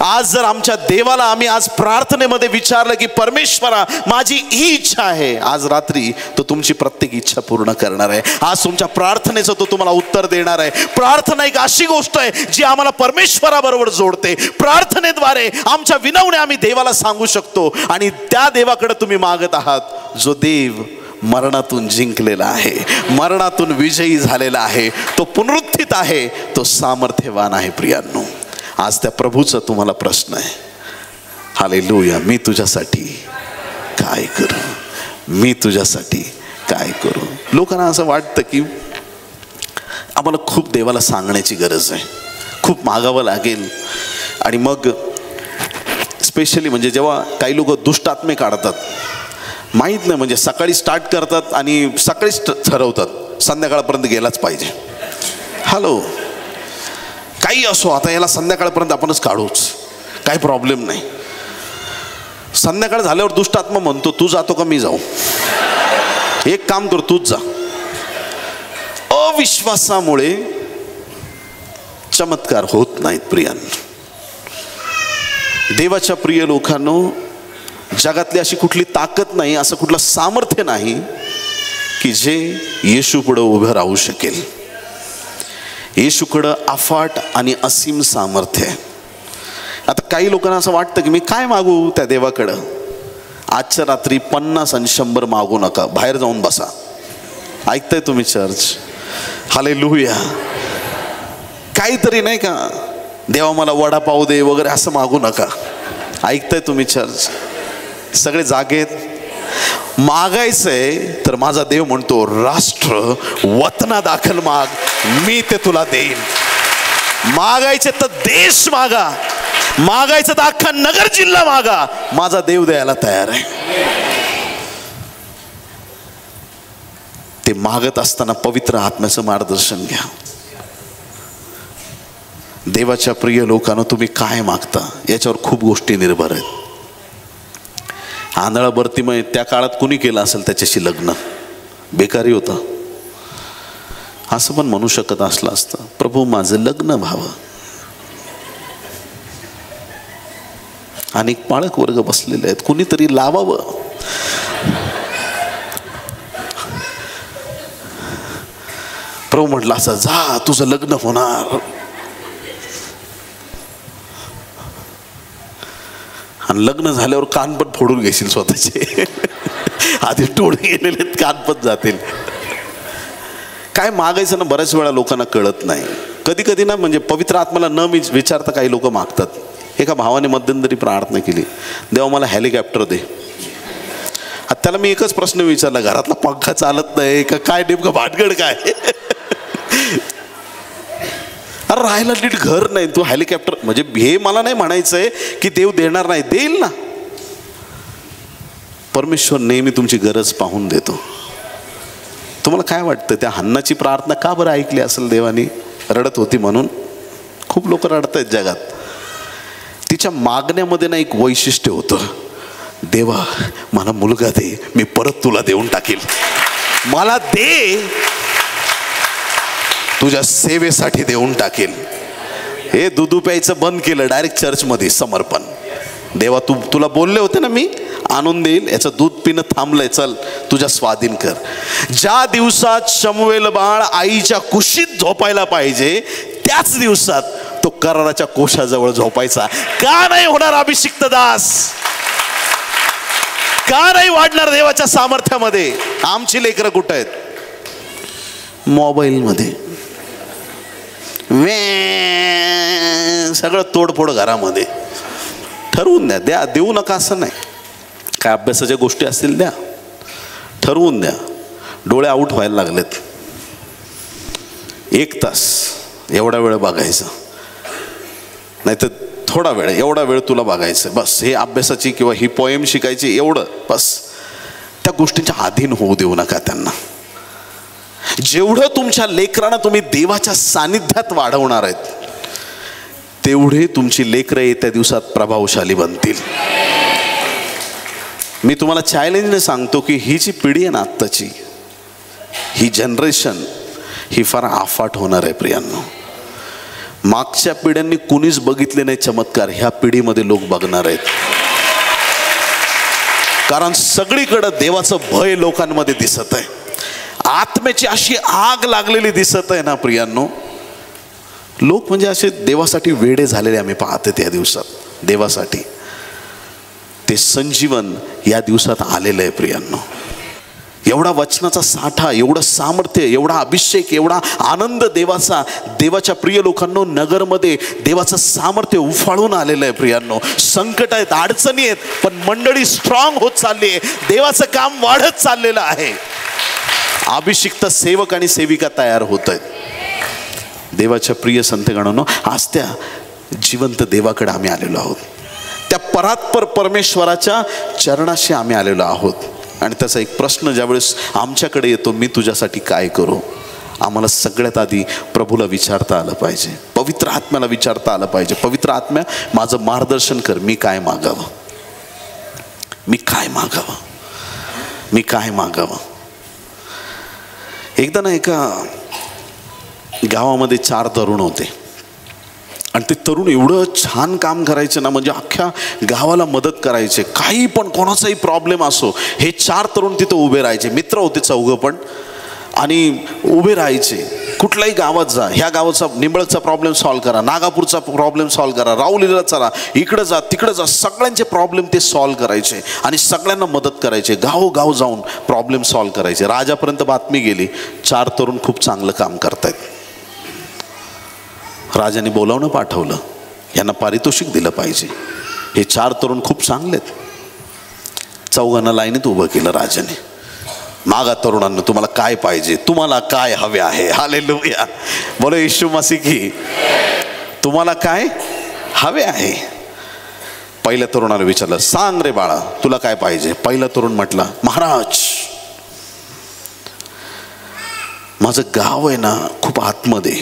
आज जर आमच्या देवाला आम्ही आज प्रार्थनेमध्ये विचारलं की परमेश्वरा माझी ही इच्छा आहे, आज रात्री तो तुमची प्रत्येक इच्छा पूर्ण करणार आहे. आज तुमच्या प्रार्थनेचं तो तुम्हाला उत्तर देणार आहे. प्रार्थना एक अशी गोष्ट आहे जी आम्हाला परमेश्वराबरोबर जोडते. प्रार्थनेद्वारे आमच्या विनवण्या आम्ही देवाला सांगू शकतो, आणि त्या देवाकडे तुम्ही मागत आहात जो देव मरणातून जिंकलेला आहे, मरणातून विजयी झालेला आहे, तो पुनरुत्थित आहे, तो सामर्थ्यवान आहे. प्रियांनो, आज त्या प्रभूचा तुम्हाला प्रश्न आहे. हालेलुया. मी तुझ्यासाठी काय करू? मी तुझ्यासाठी काय करू? लोकांना असं वाटतं की आम्हाला खूप देवाला सांगण्याची गरज आहे, खूप मागावं लागेल. आणि मग स्पेशली म्हणजे जेव्हा काही लोक दुष्टात्मे काढतात, माहीत नाही, म्हणजे सकाळी स्टार्ट करतात आणि सकाळीच ठरवतात संध्याकाळपर्यंत गेलाच पाहिजे. हॅलो, काही असो, आता याला संध्याकाळपर्यंत आपणच काढूच, काही प्रॉब्लेम नाही. संध्याकाळ झाल्यावर दुष्टात्मा म्हणतो, तू जातो का मी जाऊ? एक काम कर, तूच जा. अविश्वासामुळे चमत्कार होत नाहीत प्रियांनो. देवाच्या प्रिय लोकांनो, जगातली अशी कुठली ताकद नाही, असं कुठलं सामर्थ्य नाही की जे येशू पुढे उभं राहू शकेल. येशूकडं अफाट आणि असीम सामर्थ्य आहे. आता काही लोकांना असं वाटतं की मी काय मागू त्या देवाकडं? आजच्या रात्री 50 आणि 100 मागू नका, बाहेर जाऊन बसा. ऐकताय तुम्ही चर्च? हालेलुया. काहीतरी नाही का, देवा मला वडापाव दे वगैरे असं मागू नका. ऐकताय तुम्ही चर्च? सगळे जागेत? मागायचंय तर माझा देव म्हणतो, राष्ट्र वतना दाखल माग, मी ते तुला देईन. मागायचे तर देश मागा, मागायचं तर अख्खा नगर जिल्हा मागा, माझा देव द्यायला तयार आहे. ते मागत असताना पवित्र आत्म्याचं मार्गदर्शन घ्या. देवाच्या प्रिय लोकांनो, तुम्ही काय मागता याच्यावर खूप गोष्टी निर्भर आहेत. आंधळा बर्तिमय त्या काळात कुणी केलं असेल त्याच्याशी लग्न? बेकारी होता. असं पण म्हणू शकत असलं असतं, प्रभू माझं लग्न व्हावं. अनेक पाळक वर्ग बसलेले आहेत, कुणीतरी लावावं. प्रभू म्हटलं असं, जा तुझं लग्न होणार. आणि लग्न झाल्यावर कान पण फोडून घेशील स्वतःचे. आधी टोळे गेलेले कान पण जातील. काय मागायचं ना बऱ्याच वेळा लोकांना कळत नाही. कधी कधी ना म्हणजे पवित्र आत्म्याला न विचारता काही लोक मागतात. एका भावाने मध्यंतरी प्रार्थना केली, देवा मला हेलिकॉप्टर दे. त्याला मी एकच प्रश्न विचारला, घरातला पंखा चालत नाही का काय, नेमकं भानगड काय? अरे राहायला नीट घर नाही, तू हेलिकॉप्टर. म्हणजे हे मला नाही म्हणायचंय की देव देणार नाही, देईल ना. परमेश्वर नेहमी तुमची गरज पाहून देतो. तुम्हाला काय वाटतं त्या हन्नाची प्रार्थना का बरं ऐकली असेल देवानी? रडत होती म्हणून? खूप लोक रडत आहेत जगात. तिच्या मागण्यामध्ये ना एक वैशिष्ट्य होतं, देवा मला मुलगा दे, मी परत तुला देऊन टाकेल. मला दे, तुझ्या सेवेसाठी देऊन टाकेल. हे दूध प्यायचं बंद केलं, डायरेक्ट चर्चमध्ये समर्पण. देवा तुला बोलले होते ना मी आणून देईल, याचं दूध पिणं थांबलंय, चल तुझ्या स्वाधीन कर. ज्या दिवसात शमूएल बाळ आईच्या कुशीत झोपायला पाहिजे त्याच दिवसात तो कराराच्या कोशाजवळ झोपायचा. का नाही होणार अभिषिक्त दास? का नाही वाढणार देवाच्या सामर्थ्यामध्ये? आमची लेकरं कुठं आहेत? मोबाईल मध्ये सगळं तोडफोड घरामध्ये. ठरवून द्या, देऊ नका असं नाही. काय अभ्यासाच्या गोष्टी असतील द्या, ठरवून द्या. डोळे आऊट व्हायला लागलेत. 1 तास एवढा वेळ बघायचं, नाही तर थोडा वेळ, एवढा वेळ तुला बघायचं बस. हे अभ्यासाची किंवा ही पोएम शिकायची, एवढं बस. त्या गोष्टींच्या अधीन होऊ देऊ नका त्यांना. जेवढं तुमच्या लेकरांना तुम्ही देवाच्या सानिध्यात वाढवणार आहेत तेवढे तुमची लेकरं येत्या दिवसात प्रभावशाली बनतील. मी तुम्हाला चॅलेंजने सांगतो की ही जी पिढी आहे ना आत्ताची, ही जनरेशन ही फार आफाट होणार आहे प्रियांनो. मागच्या पिढ्यांनी कुणीच बघितले नाही चमत्कार, ह्या पिढीमध्ये लोक बघणार आहेत. कारण सगळीकडे देवाचं भय लोकांमध्ये दिसत आहे. आत्म्याची अशी आग लागलेली दिसत आहे ना प्रियांनो. लोक म्हणजे असे देवासाठी वेडे झालेले आम्ही पाहतो त्या दिवसात. देवासाठी ते संजीवन या दिवसात आलेलं आहे प्रियांनो. एवढा वचनाचा साठा, एवढं सामर्थ्य, एवढा अभिषेक, एवढा आनंद देवाचा, देवाच्या प्रिय लोकांनो नगरमध्ये देवाचं सामर्थ्य उफाळून आलेलं आहे प्रियांनो. संकट आहेत, अडचणी आहेत, पण मंडळी स्ट्रॉंग होत चालली आहे. देवाचं काम वाढत चाललेलं आहे. अभिषिक्त सेवक आणि सेविका तयार होत आहेत. देवाच्या प्रिय संतगणांनो, आज त्या जिवंत देवाकडे आम्ही आलेलो आहोत. त्या परात्पर परमेश्वराच्या चरणाशी आम्ही आलेलो आहोत. आणि त्याचा एक प्रश्न ज्यावेळेस आमच्याकडे येतो, मी तुझ्यासाठी काय करू? आम्हाला सगळ्यात आधी प्रभूला विचारता आलं पाहिजे, पवित्र आत्म्याला विचारता आलं पाहिजे, पवित्र आत्म्या माझं मार्गदर्शन कर, मी काय मागावं, मी काय मागावं, मी काय मागावं. एकदा ना एका गावामध्ये 4 तरुण होते आणि ते तरुण एवढं छान काम करायचे ना, म्हणजे अख्ख्या गावाला मदत करायचे. काही पण कोणाचाही प्रॉब्लेम असो, हे 4 तरुण तिथं उभे राहायचे. मित्र होते 4 पण, आणि उभे राहायचे. कुठल्याही गावात जा, ह्या गावाचा निंबळचा प्रॉब्लेम सॉल्व्ह करा, नागापूरचा प्रॉब्लेम सॉल्व्ह करा, राऊलीला चला, इकडं जा तिकडं जा, सगळ्यांचे प्रॉब्लेम ते सॉल्व्ह करायचे आणि सगळ्यांना मदत करायचे. गावोगाव जाऊन प्रॉब्लेम सॉल्व्ह करायचे. राजापर्यंत बातमी गेली, 4 तरुण खूप चांगलं काम करतायत. राजाने बोलावणं पाठवलं, यांना पारितोषिक दिलं पाहिजे, हे 4 तरुण खूप चांगलेत. 4 लाईनीत उभं केलं राजाने. मागा तरुणांना, तुम्हाला काय पाहिजे, तुम्हाला काय हवे आहे? हालेलुया, बोलो येशू मसीह की. तुम्हाला काय हवे आहे? पहिल्या तरुणाला विचारलं, सांग रे बाळा तुला काय पाहिजे? पहिला तरुण म्हटला, महाराज माझं गाव आहे ना खूप आतमध्ये,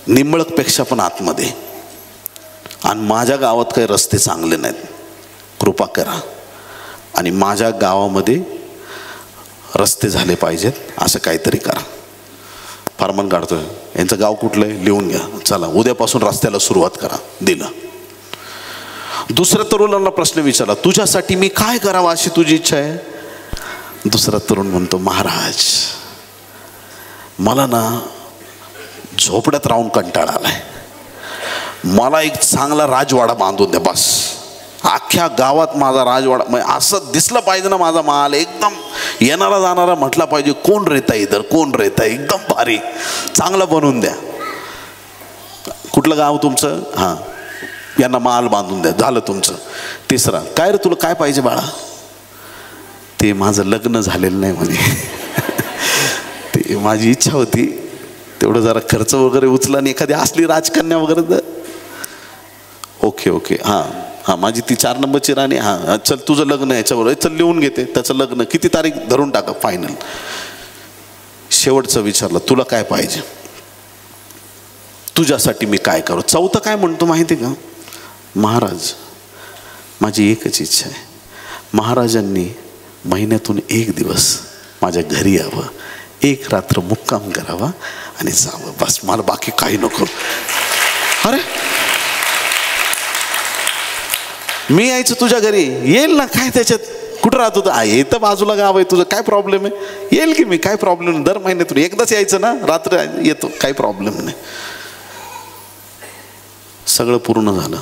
निंबळकपेक्षा पण आतमध्ये, आणि माझ्या गावात काही रस्ते चांगले नाहीत, कृपा करा आणि माझ्या गावामध्ये रस्ते झाले पाहिजेत, असं काहीतरी करा. फर्मान काढतोय, यांचं गाव कुठलं आहे लिहून घ्या, चला उद्यापासून रस्त्याला सुरुवात करा. दिलं. दुसऱ्या तरुणाला प्रश्न विचारला, तुझ्यासाठी मी काय करावं अशी तुझी इच्छा आहे? दुसरा तरुण म्हणतो, महाराज मला ना झोपड्यात राहून कंटाळा आलाय, मला एक चांगला राजवाडा बांधून द्या बस, अख्ख्या गावात माझा राजवाडा, असं दिसलं पाहिजे ना माझा माल, एकदम येणारा जाणारा म्हटला पाहिजे कोण रहता इधर, कोण रहता, एकदम भारी चांगलं बनवून द्या. कुठलं गाव तुमचं? हां, यांना माल बांधून द्या, झालं तुमचं. तिसरा, काय रे तुला काय पाहिजे बाळा? ते माझं लग्न झालेलं नाही म्हणे. ते माझी इच्छा होती तेवढं जरा खर्च वगैरे उचला आणि एखादी असली राजकन्या वगैरे. ओके ओके, हां हां, माझी ती 4 नंबरची राणी. हां चल, तुझं लग्न याच्याबरोबर, चल लिहून घेते त्याचं लग्न, किती तारीख धरून टाका फायनल. शेवटचं विचारलं, तुला काय पाहिजे, तुझ्यासाठी मी काय करू? चौथं काय म्हणतो माहिती का? महाराज, माझी एकच इच्छा आहे, महाराजांनी महिन्यातून 1 दिवस माझ्या घरी यावं, 1 रात्र मुक्काम करावा आणि जावं, बस, मला बाकी काही नको. अरे मी यायचं तुझ्या घरी, येईल ना, काय त्याच्यात, कुठं राहतो तर येतं, बाजूला गाव आहे तुझं, काय प्रॉब्लेम आहे? येईल की मी, काय प्रॉब्लेम नाही. दर महिन्यातून एकदाच यायचं ना, रात्र येतो, काही प्रॉब्लेम नाही. सगळं पूर्ण झालं.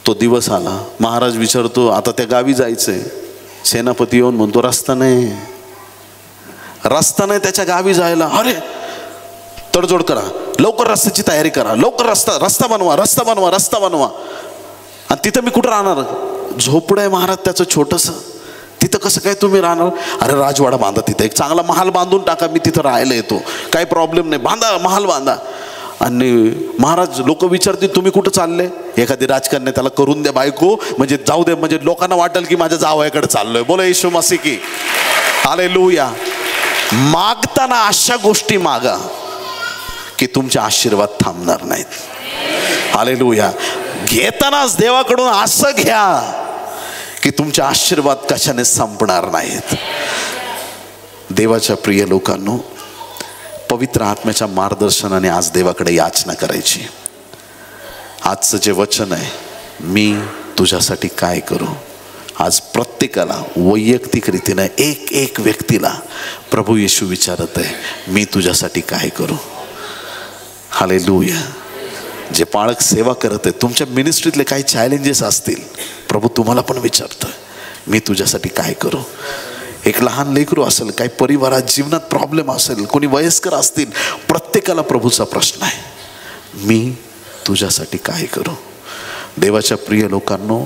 तो दिवस आला, महाराज विचारतो आता त्या गावी जायचंय. सेनापती येऊन म्हणतो रस्ता नाही, रस्ता नाही त्याच्या गावी जायला. अरे तडजोड करा, लवकर रस्त्याची तयारी करा, लवकर रस्ता बनवा, रस्ता बनवा, रस्ता बनवा. आणि तिथं मी कुठं राहणार? झोपडं आहे महाराज त्याचं छोटंसं, तिथं कसं काय तुम्ही राहणार? अरे राजवाडा बांधा, तिथं एक चांगला महाल बांधून टाका, मी तिथं राहायला येतो, काही प्रॉब्लेम नाही, बांधा महाल बांधा. आणि महाराज लोक विचारतील तुम्ही कुठं चालले? एखादी राजकन्या त्याला करून द्या बायको, म्हणजे जाऊ दे, म्हणजे लोकांना वाटेल की माझ्या जावयाकडे चाललोय. बोला येशू मसीह की हालेलुया. मागताना अशा गोष्टी मागा की तुमचे आशीर्वाद थांबणार नाहीत. हालेलुया. घेतानाच देवाकडून असं घ्या की तुमचे आशीर्वाद कशाने संपणार नाहीत. देवाच्या प्रिय लोकांनो, पवित्र आत्म्याच्या मार्गदर्शनाने आज देवाकडे याचना करायची. आजचं जे वचन आहे, मी तुझ्यासाठी काय करू, आज प्रत्येकाला वैयक्तिक रीतीने एक व्यक्तीला प्रभू येशू विचारत आहे, मी तुझ्यासाठी काय करू. हालेलुया. जे पाळक सेवा करत आहेत, तुमच्या मिनिस्ट्रीतले काही चॅलेंजेस असतील, प्रभू तुम्हाला पण विचारतोय, मी तुझ्यासाठी काय करू. एक लहान लेकरू असेल, काही परिवारात जीवनात प्रॉब्लेम असेल, कोणी वयस्कर असतील, प्रत्येकाला प्रभूचा प्रश्न आहे, मी तुझ्यासाठी काय करू. देवाच्या प्रिय लोकांनो,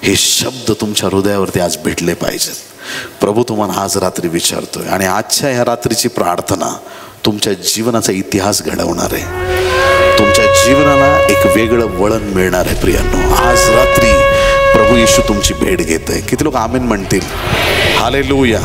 हे शब्द तुमच्या हृदयावरती आज भेटले पाहिजेत. प्रभू तुम्हाला आज रात्री विचारतोय, आणि आजच्या ह्या रात्रीची प्रार्थना तुमच्या जीवनाचा इतिहास घडवणार आहे. तुमच्या जीवनाला एक वेगळं वळण मिळणार आहे. प्रियांनो, आज रात्री प्रभू येशू तुमची भेट घेत आहे. किती लोक आमेन म्हणतील? हालेलुया.